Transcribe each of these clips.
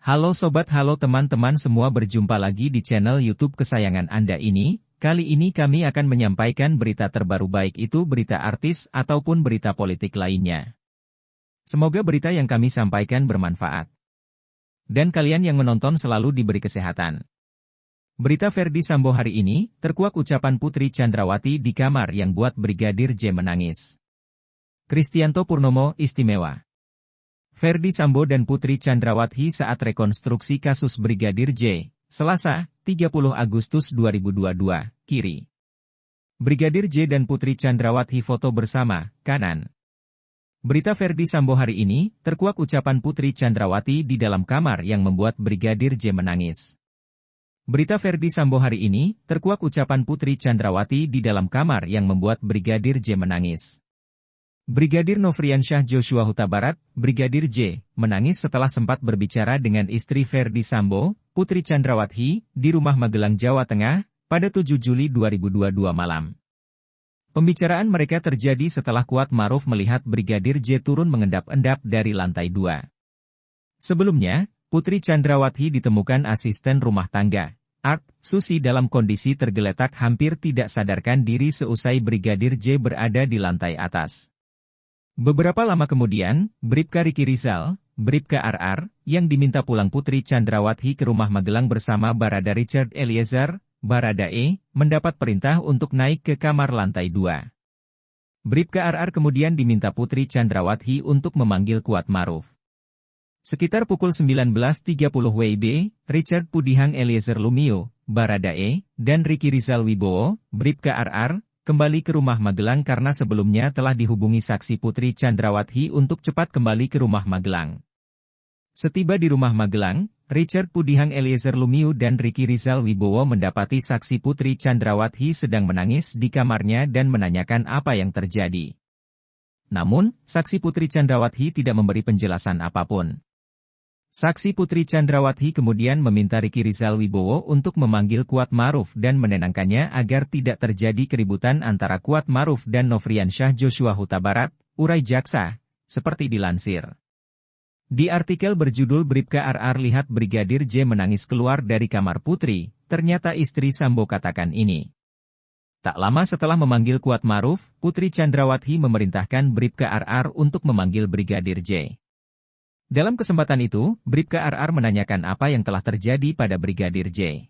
Halo teman-teman semua, berjumpa lagi di channel YouTube kesayangan Anda ini. Kali ini kami akan menyampaikan berita terbaru, baik itu berita artis ataupun berita politik lainnya. Semoga berita yang kami sampaikan bermanfaat. Dan kalian yang menonton selalu diberi kesehatan. Berita Ferdy Sambo hari ini, terkuak ucapan Putri Chandrawati di kamar yang buat Brigadir J menangis. Kristianto Purnomo, istimewa. Ferdy Sambo dan Putri Chandrawati saat rekonstruksi kasus Brigadir J, Selasa, 30 Agustus 2022, kiri. Brigadir J dan Putri Chandrawati foto bersama, kanan. Berita Ferdy Sambo hari ini, terkuak ucapan Putri Chandrawati di dalam kamar yang membuat Brigadir J menangis. Berita Ferdy Sambo hari ini, terkuak ucapan Putri Chandrawati di dalam kamar yang membuat Brigadir J menangis. Brigadir Nofriansyah Joshua Huta Barat, Brigadir J, menangis setelah sempat berbicara dengan istri Ferdy Sambo, Putri Chandrawati, di rumah Magelang, Jawa Tengah, pada 7 Juli 2022 malam. Pembicaraan mereka terjadi setelah Kuat Maruf melihat Brigadir J turun mengendap-endap dari lantai 2. Sebelumnya, Putri Chandrawati ditemukan asisten rumah tangga, Art Susi, dalam kondisi tergeletak hampir tidak sadarkan diri seusai Brigadir J berada di lantai atas. Beberapa lama kemudian, Bribka Riki Rizal, Bribka RR, yang diminta pulang Putri Chandrawati ke rumah Magelang bersama Barada Richard Eliezer, Barada E, mendapat perintah untuk naik ke kamar lantai 2. Bribka RR kemudian diminta Putri Chandrawati untuk memanggil Kuat Maruf. Sekitar pukul 19.30 WIB, Richard Pudihang Eliezer Lumio, Barada E, dan Riki Rizal Wibowo, Bribka RR, kembali ke rumah Magelang karena sebelumnya telah dihubungi saksi Putri Chandrawati untuk cepat kembali ke rumah Magelang. Setiba di rumah Magelang, Richard Pudihang Eliezer Lumio dan Riki Rizal Wibowo mendapati saksi Putri Chandrawati sedang menangis di kamarnya dan menanyakan apa yang terjadi. Namun, saksi Putri Chandrawati tidak memberi penjelasan apapun. Saksi Putri Chandrawati kemudian meminta Riki Rizal Wibowo untuk memanggil Kuat Maruf dan menenangkannya agar tidak terjadi keributan antara Kuat Maruf dan Nofriansyah Joshua Huta Barat, urai jaksa, seperti dilansir. Di artikel berjudul Bribka RR lihat Brigadir J menangis keluar dari kamar Putri, ternyata istri Sambo katakan ini. Tak lama setelah memanggil Kuat Maruf, Putri Chandrawati memerintahkan Bribka RR untuk memanggil Brigadir J. Dalam kesempatan itu, Bribka RR menanyakan apa yang telah terjadi pada Brigadir J.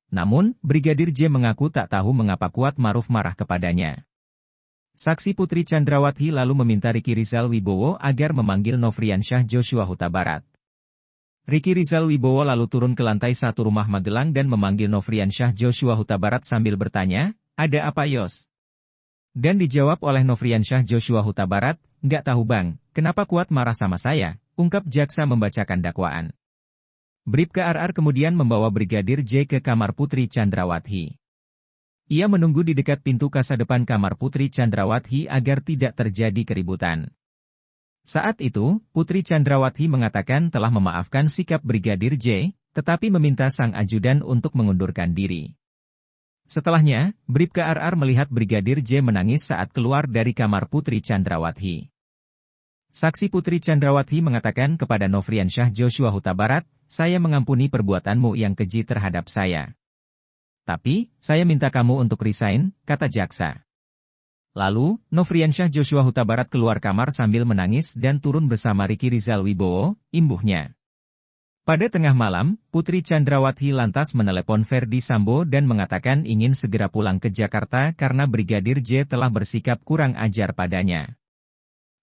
Namun, Brigadir J mengaku tak tahu mengapa Kuat Maruf marah kepadanya. Saksi Putri Chandrawati lalu meminta Riki Rizal Wibowo agar memanggil Nofriansyah Joshua Huta Barat. Riki Rizal Wibowo lalu turun ke lantai 1 rumah Magelang dan memanggil Nofriansyah Joshua Huta Barat sambil bertanya, "Ada apa, Yos?" Dan dijawab oleh Nofriansyah Joshua Huta Barat, "Nggak tahu bang, kenapa Kuat marah sama saya?" ungkap jaksa membacakan dakwaan. Bribka RR kemudian membawa Brigadir J ke kamar Putri Chandrawati. Ia menunggu di dekat pintu kasa depan kamar Putri Chandrawati agar tidak terjadi keributan. Saat itu, Putri Chandrawati mengatakan telah memaafkan sikap Brigadir J, tetapi meminta sang ajudan untuk mengundurkan diri. Setelahnya, Bribka RR melihat Brigadir J menangis saat keluar dari kamar Putri Chandrawati. Saksi Putri Chandrawati mengatakan kepada Nofriansyah Joshua Huta Barat, "Saya mengampuni perbuatanmu yang keji terhadap saya. Tapi, saya minta kamu untuk resign," kata jaksa. Lalu, Nofriansyah Joshua Huta Barat keluar kamar sambil menangis dan turun bersama Riki Rizal Wibowo, imbuhnya. Pada tengah malam, Putri Chandrawati lantas menelepon Ferdy Sambo dan mengatakan ingin segera pulang ke Jakarta karena Brigadir J telah bersikap kurang ajar padanya.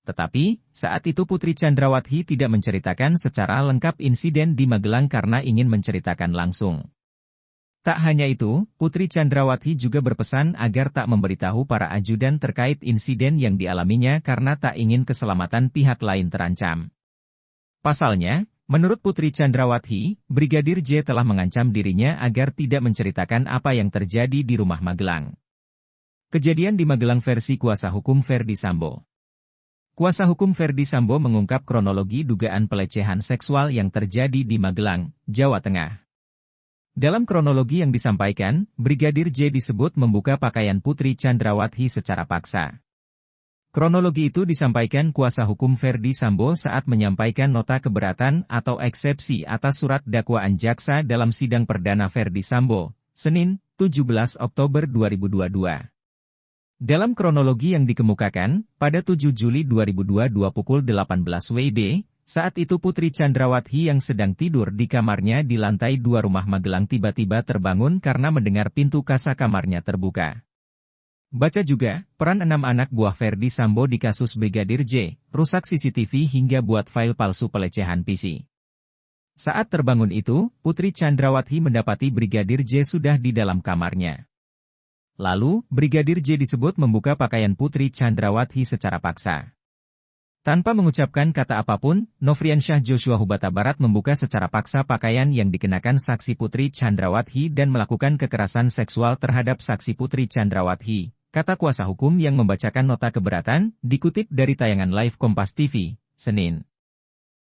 Tetapi, saat itu Putri Chandrawati tidak menceritakan secara lengkap insiden di Magelang karena ingin menceritakan langsung. Tak hanya itu, Putri Chandrawati juga berpesan agar tak memberitahu para ajudan terkait insiden yang dialaminya karena tak ingin keselamatan pihak lain terancam. Pasalnya, menurut Putri Chandrawati, Brigadir J telah mengancam dirinya agar tidak menceritakan apa yang terjadi di rumah Magelang. Kejadian di Magelang versi kuasa hukum Ferdy Sambo. Kuasa hukum Ferdy Sambo mengungkap kronologi dugaan pelecehan seksual yang terjadi di Magelang, Jawa Tengah. Dalam kronologi yang disampaikan, Brigadir J disebut membuka pakaian Putri Chandrawati secara paksa. Kronologi itu disampaikan kuasa hukum Ferdy Sambo saat menyampaikan nota keberatan atau eksepsi atas surat dakwaan jaksa dalam sidang perdana Ferdy Sambo, Senin, 17 Oktober 2022. Dalam kronologi yang dikemukakan, pada 7 Juli 2022 pukul 18 WIB, saat itu Putri Chandrawati yang sedang tidur di kamarnya di lantai 2 rumah Magelang tiba-tiba terbangun karena mendengar pintu kasa kamarnya terbuka. Baca juga, peran 6 anak buah Ferdy Sambo di kasus Brigadir J, rusak CCTV hingga buat file palsu pelecehan PC. Saat terbangun itu, Putri Chandrawati mendapati Brigadir J sudah di dalam kamarnya. Lalu, Brigadir J disebut membuka pakaian Putri Chandrawati secara paksa. Tanpa mengucapkan kata apapun, Nofriansyah Joshua Huta Barat membuka secara paksa pakaian yang dikenakan saksi Putri Chandrawati dan melakukan kekerasan seksual terhadap saksi Putri Chandrawati. Kata kuasa hukum yang membacakan nota keberatan, dikutip dari tayangan live Kompas TV, Senin.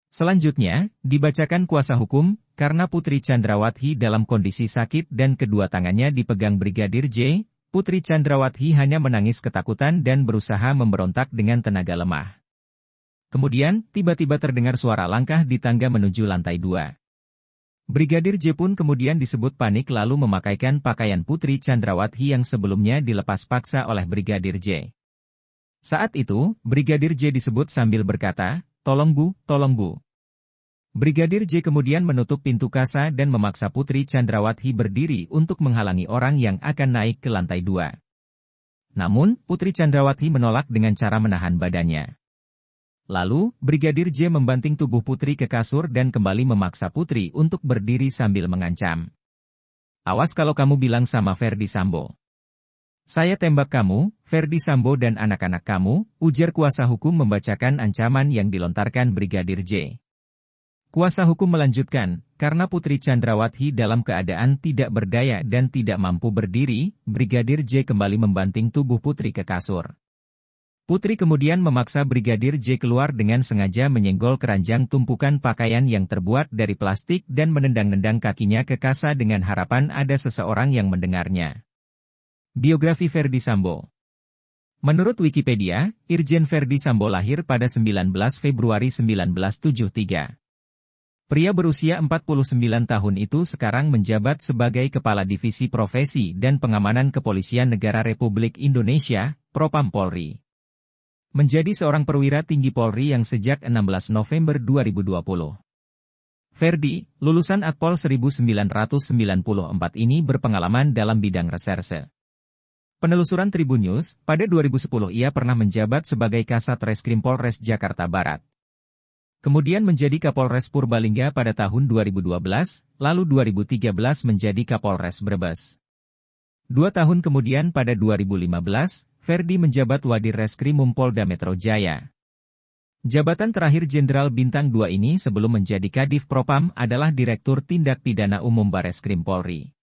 Selanjutnya, dibacakan kuasa hukum, karena Putri Chandrawati dalam kondisi sakit dan kedua tangannya dipegang Brigadir J, Putri Chandrawati hanya menangis ketakutan dan berusaha memberontak dengan tenaga lemah. Kemudian, tiba-tiba terdengar suara langkah di tangga menuju lantai 2. Brigadir J pun kemudian disebut panik lalu memakaikan pakaian Putri Chandrawati yang sebelumnya dilepas paksa oleh Brigadir J. Saat itu, Brigadir J disebut sambil berkata, "Tolong Bu, tolong Bu." Brigadir J kemudian menutup pintu kasa dan memaksa Putri Chandrawati berdiri untuk menghalangi orang yang akan naik ke lantai 2. Namun, Putri Chandrawati menolak dengan cara menahan badannya. Lalu, Brigadir J membanting tubuh Putri ke kasur dan kembali memaksa Putri untuk berdiri sambil mengancam. "Awas kalau kamu bilang sama Ferdy Sambo. Saya tembak kamu, Ferdy Sambo dan anak-anak kamu," ujar kuasa hukum membacakan ancaman yang dilontarkan Brigadir J. Kuasa hukum melanjutkan, karena Putri Chandrawati dalam keadaan tidak berdaya dan tidak mampu berdiri, Brigadir J kembali membanting tubuh Putri ke kasur. Putri kemudian memaksa Brigadir J keluar dengan sengaja menyenggol keranjang tumpukan pakaian yang terbuat dari plastik dan menendang-nendang kakinya ke kasa dengan harapan ada seseorang yang mendengarnya. Biografi Ferdy Sambo. Menurut Wikipedia, Irjen Ferdy Sambo lahir pada 19 Februari 1973. Pria berusia 49 tahun itu sekarang menjabat sebagai Kepala Divisi Profesi dan Pengamanan Kepolisian Negara Republik Indonesia, Propam Polri. Menjadi seorang perwira tinggi Polri yang sejak 16 November 2020. Ferdy, lulusan Akpol 1994 ini berpengalaman dalam bidang reserse. Penelusuran Tribun News, pada 2010 ia pernah menjabat sebagai Kasat Reskrim Polres Jakarta Barat. Kemudian menjadi Kapolres Purbalingga pada tahun 2012, lalu 2013 menjadi Kapolres Brebes. 2 tahun kemudian pada 2015, Ferdy menjabat Wadir Reskrimum Polda Metro Jaya. Jabatan terakhir Jenderal Bintang 2 ini sebelum menjadi Kadif Propam adalah Direktur Tindak Pidana Umum Bareskrim Polri.